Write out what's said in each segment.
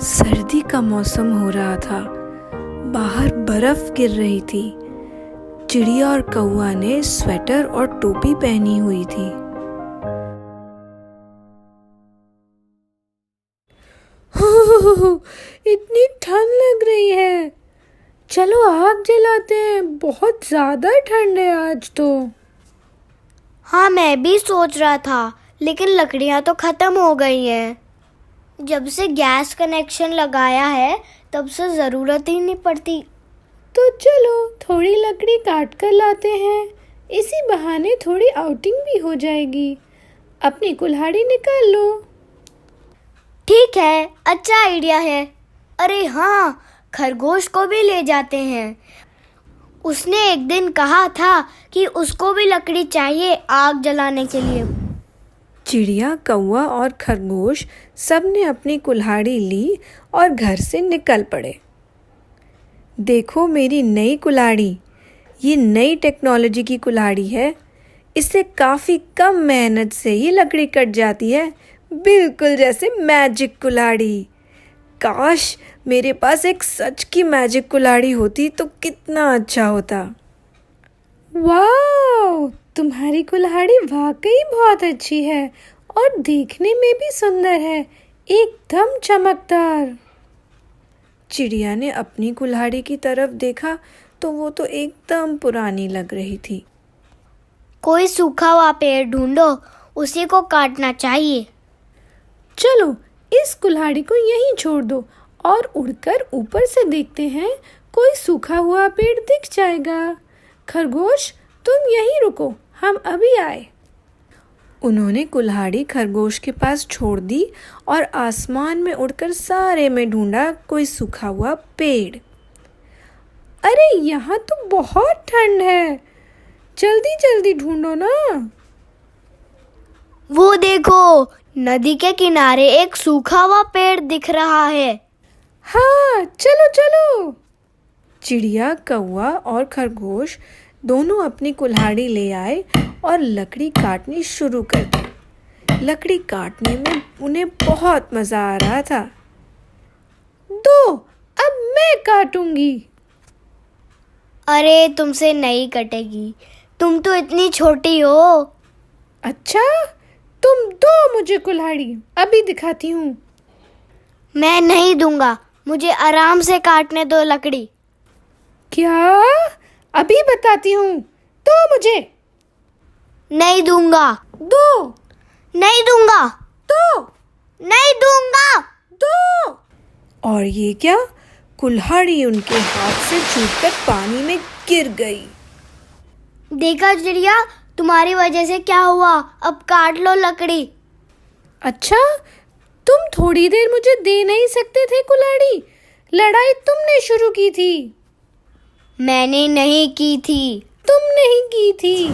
सर्दी का मौसम हो रहा था। बाहर बर्फ गिर रही थी। चिड़िया और कौवा ने स्वेटर और टोपी पहनी हुई थी। इतनी ठंड लग रही है। चलो आग जलाते हैं, बहुत ज्यादा ठंड है आज तो। हाँ, मैं भी सोच रहा था, लेकिन लकड़ियाँ तो खत्म हो गई हैं। जब से गैस कनेक्शन लगाया है तब से ज़रूरत ही नहीं पड़ती। तो चलो थोड़ी लकड़ी काट कर लाते हैं, इसी बहाने थोड़ी आउटिंग भी हो जाएगी। अपनी कुल्हाड़ी निकाल लो। ठीक है, अच्छा आइडिया है। अरे हाँ, खरगोश को भी ले जाते हैं। उसने एक दिन कहा था कि उसको भी लकड़ी चाहिए आग जलाने के लिए। चिड़िया, कौवा और खरगोश सब ने अपनी कुल्हाड़ी ली और घर से निकल पड़े। देखो मेरी नई कुल्हाड़ी, ये नई टेक्नोलॉजी की कुल्हाड़ी है। इससे काफ़ी कम मेहनत से ही लकड़ी कट जाती है, बिल्कुल जैसे मैजिक कुल्हाड़ी। काश मेरे पास एक सच की मैजिक कुल्हाड़ी होती तो कितना अच्छा होता। वाह, तुम्हारी कुल्हाड़ी वाकई बहुत अच्छी है और देखने में भी सुंदर है, एकदम चमकदार। चिड़िया ने अपनी कुल्हाड़ी की तरफ देखा तो वो तो एकदम पुरानी लग रही थी। कोई सूखा हुआ पेड़ ढूंढो, उसी को काटना चाहिए। चलो इस कुल्हाड़ी को यहीं छोड़ दो और उड़कर ऊपर से देखते हैं, कोई सूखा हुआ पेड़ दिख जाएगा। खरगोश तुम यहीं रुको, हम अभी आए। उन्होंने कुल्हाड़ी खरगोश के पास छोड़ दी और आसमान में उड़कर सारे में ढूंढा कोई सूखा हुआ पेड़। अरे यहाँ तो बहुत ठंड है, जल्दी जल्दी ढूंढो ना। वो देखो, नदी के किनारे एक सूखा हुआ पेड़ दिख रहा है। हाँ चलो चलो। चिड़िया, कौवा और खरगोश दोनों अपनी कुल्हाड़ी ले आए और लकड़ी काटनी शुरू कर दी। लकड़ी काटने में उन्हें बहुत मज़ा आ रहा था। दो, अब मैं काटूंगी। अरे तुमसे नहीं कटेगी, तुम तो इतनी छोटी हो। अच्छा, तुम दो मुझे कुल्हाड़ी, अभी दिखाती हूँ। मैं नहीं दूंगा, मुझे आराम से काटने दो लकड़ी। क्या? अभी बताती हूँ, दो मुझे। नहीं दूंगा। दो। नहीं दूंगा। दो। नहीं दूंगा। दो। और ये क्या, कुल्हाड़ी उनके हाथ से छूटकर पानी में गिर गई। देखा चिड़िया, तुम्हारी वजह से क्या हुआ। अब काट लो लकड़ी। अच्छा, तुम थोड़ी देर मुझे दे नहीं सकते थे कुल्हाड़ी? लड़ाई तुमने शुरू की थी। मैंने नहीं की थी। तुम नहीं की थी।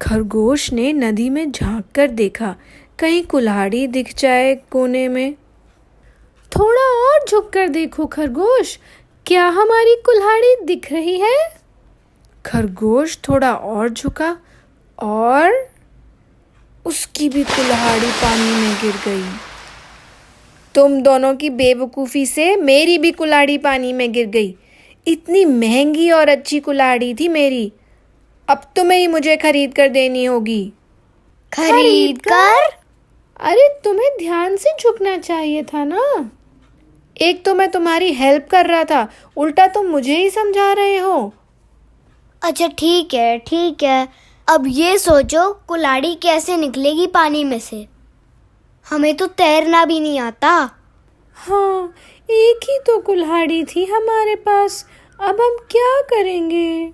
खरगोश ने नदी में झांक कर देखा, कहीं कुल्हाड़ी दिख जाए कोने में। थोड़ा और झुक कर देखो खरगोश, क्या हमारी कुल्हाड़ी दिख रही है? खरगोश थोड़ा और झुका और उसकी भी कुल्हाड़ी पानी में गिर गई। तुम दोनों की बेवकूफ़ी से मेरी भी कुल्हाड़ी पानी में गिर गई। इतनी महंगी और अच्छी कुल्हाड़ी थी मेरी, अब तुम्हें ही मुझे खरीद कर देनी होगी। खरीद कर? अरे तुम्हें ध्यान से झुकना चाहिए था ना। एक तो मैं तुम्हारी हेल्प कर रहा था, उल्टा तुम मुझे ही समझा रहे हो। अच्छा ठीक है, ठीक है। अब ये सोचो, कुल्हाड़ी कैसे निकलेगी पानी में से। हमें तो तैरना भी नहीं आता। हाँ, एक ही तो कुल्हाड़ी थी हमारे पास, अब हम क्या करेंगे?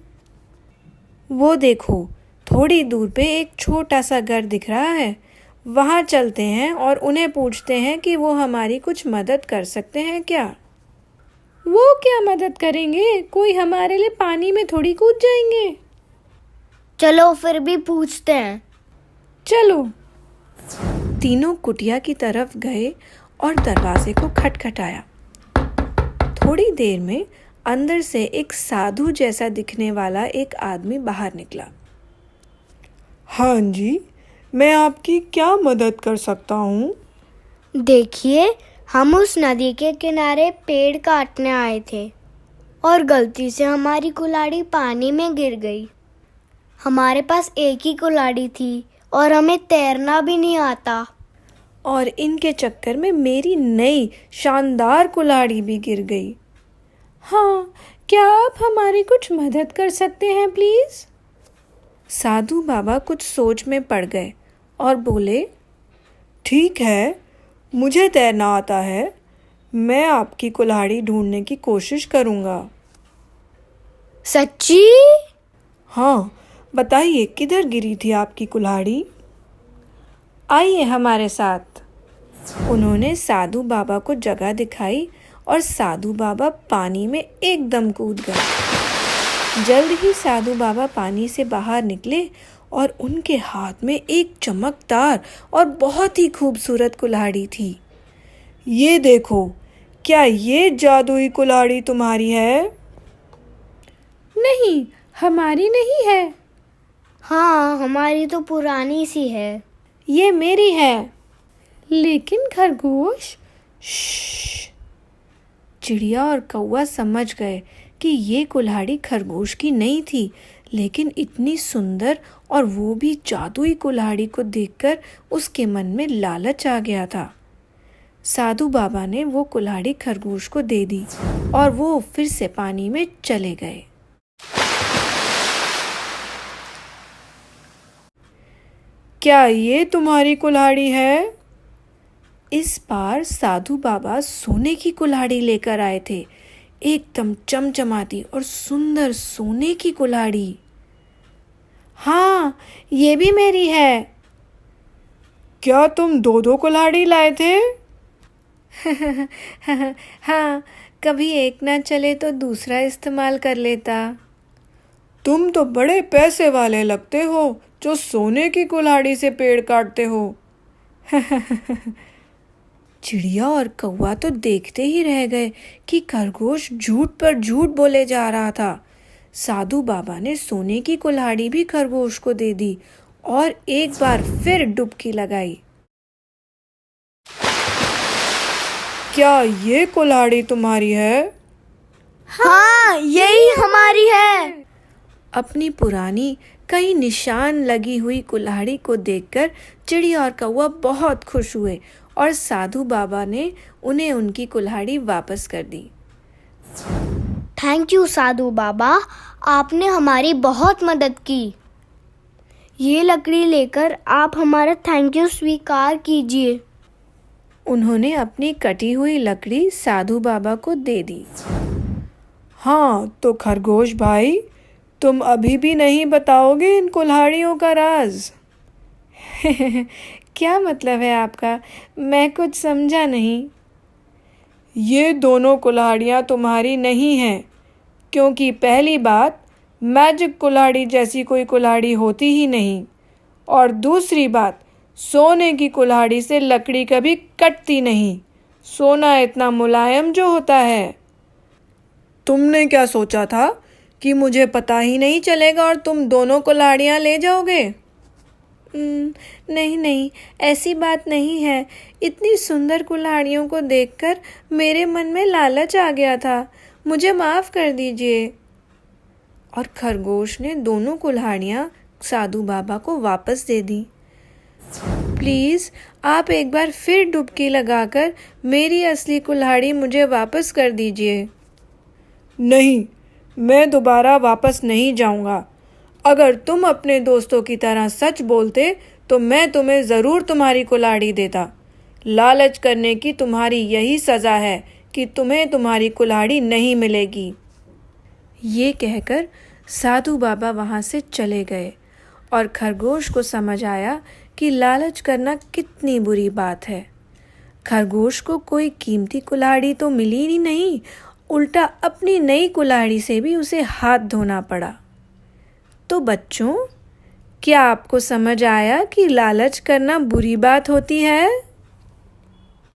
वो देखो, थोड़ी दूर पे एक छोटा सा घर दिख रहा है। वहाँ चलते हैं और उन्हें पूछते हैं कि वो हमारी कुछ मदद कर सकते हैं क्या। वो क्या मदद करेंगे, कोई हमारे लिए पानी में थोड़ी कूद जाएंगे। चलो फिर भी पूछते हैं। चलो। तीनों कुटिया की तरफ गए और दरवाजे को खटखटाया। थोड़ी देर में अंदर से एक साधु जैसा दिखने वाला एक आदमी बाहर निकला। हाँ जी, मैं आपकी क्या मदद कर सकता हूँ? देखिए, हम उस नदी के किनारे पेड़ काटने आए थे और गलती से हमारी कुल्हाड़ी पानी में गिर गई। हमारे पास एक ही कुल्हाड़ी थी और हमें तैरना भी नहीं आता। और इनके चक्कर में मेरी नई शानदार कुल्हाड़ी भी गिर गई। हाँ, क्या आप हमारी कुछ मदद कर सकते हैं प्लीज़? साधु बाबा कुछ सोच में पड़ गए और बोले, ठीक है, मुझे तैरना आता है। मैं आपकी कुल्हाड़ी ढूंढने की कोशिश करूँगा। सच्ची? हाँ, बताइए किधर गिरी थी आपकी कुल्हाड़ी? आइए हमारे साथ। उन्होंने साधु बाबा को जगह दिखाई और साधु बाबा पानी में एकदम कूद गए। जल्द ही साधु बाबा पानी से बाहर निकले और उनके हाथ में एक चमकदार और बहुत ही खूबसूरत कुल्हाड़ी थी। ये देखो, क्या ये जादुई कुल्हाड़ी तुम्हारी है? नहीं, हमारी नहीं है। हाँ, हमारी तो पुरानी सी है। ये मेरी है। लेकिन खरगोश? श्श्श। चिड़िया और कौवा समझ गए कि ये कुल्हाड़ी खरगोश की नहीं थी, लेकिन इतनी सुंदर और वो भी जादुई कुल्हाड़ी को देखकर उसके मन में लालच आ गया था। साधु बाबा ने वो कुल्हाड़ी खरगोश को दे दी और वो फिर से पानी में चले गए। क्या ये तुम्हारी कुल्हाड़ी है? इस बार साधु बाबा सोने की कुल्हाड़ी लेकर आए थे, एकदम चमचमाती और सुंदर सोने की कुल्हाड़ी। हाँ, ये भी मेरी है। क्या तुम दो दो कुल्हाड़ी लाए थे? हाँ, कभी एक ना चले तो दूसरा इस्तेमाल कर लेता। तुम तो बड़े पैसे वाले लगते हो जो सोने की कुल्हाड़ी से पेड़ काटते हो। चिड़िया और कौवा तो देखते ही रह गए कि खरगोश झूठ पर झूठ बोले जा रहा था। साधु बाबा ने सोने की कुल्हाड़ी भी खरगोश को दे दी और एक बार फिर डुबकी लगाई। क्या ये कुल्हाड़ी तुम्हारी है? हाँ, यही हमारी है। अपनी पुरानी कई निशान लगी हुई कुल्हाड़ी को देखकर चिड़िया और कौवा बहुत खुश हुए और साधु बाबा ने उन्हें उनकी कुल्हाड़ी वापस कर दी। थैंक यू साधु बाबा, आपने हमारी बहुत मदद की। ये लकड़ी लेकर आप हमारा थैंक यू स्वीकार कीजिए। उन्होंने अपनी कटी हुई लकड़ी साधु बाबा को दे दी। हाँ, तो खरगोश भाई, तुम अभी भी नहीं बताओगे इन कुल्हाड़ियों का राज? क्या मतलब है आपका? मैं कुछ समझा नहीं। ये दोनों कुल्हाड़ियाँ तुम्हारी नहीं हैं, क्योंकि पहली बात, मैजिक कुल्हाड़ी जैसी कोई कुल्हाड़ी होती ही नहीं, और दूसरी बात, सोने की कुल्हाड़ी से लकड़ी कभी कटती नहीं। सोना इतना मुलायम जो होता है। तुमने क्या सोचा था कि मुझे पता ही नहीं चलेगा और तुम दोनों कुल्हाड़ियाँ ले जाओगे? नहीं नहीं, ऐसी बात नहीं है। इतनी सुंदर कुल्हाड़ियों को देखकर मेरे मन में लालच आ गया था। मुझे माफ़ कर दीजिए। और खरगोश ने दोनों कुल्हाड़ियाँ साधु बाबा को वापस दे दी। प्लीज़, आप एक बार फिर डुबकी लगाकर मेरी असली कुल्हाड़ी मुझे वापस कर दीजिए। नहीं, मैं दोबारा वापस नहीं जाऊंगा। अगर तुम अपने दोस्तों की तरह सच बोलते तो मैं तुम्हें ज़रूर तुम्हारी कुल्हाड़ी देता। लालच करने की तुम्हारी यही सज़ा है कि तुम्हें तुम्हारी कुल्हाड़ी नहीं मिलेगी। ये कहकर साधु बाबा वहाँ से चले गए और खरगोश को समझ आया कि लालच करना कितनी बुरी बात है। खरगोश को कोई कीमती कुल्हाड़ी तो मिली ही नहीं, उल्टा अपनी नई कुल्हाड़ी से भी उसे हाथ धोना पड़ा। तो बच्चों, क्या आपको समझ आया कि लालच करना बुरी बात होती है?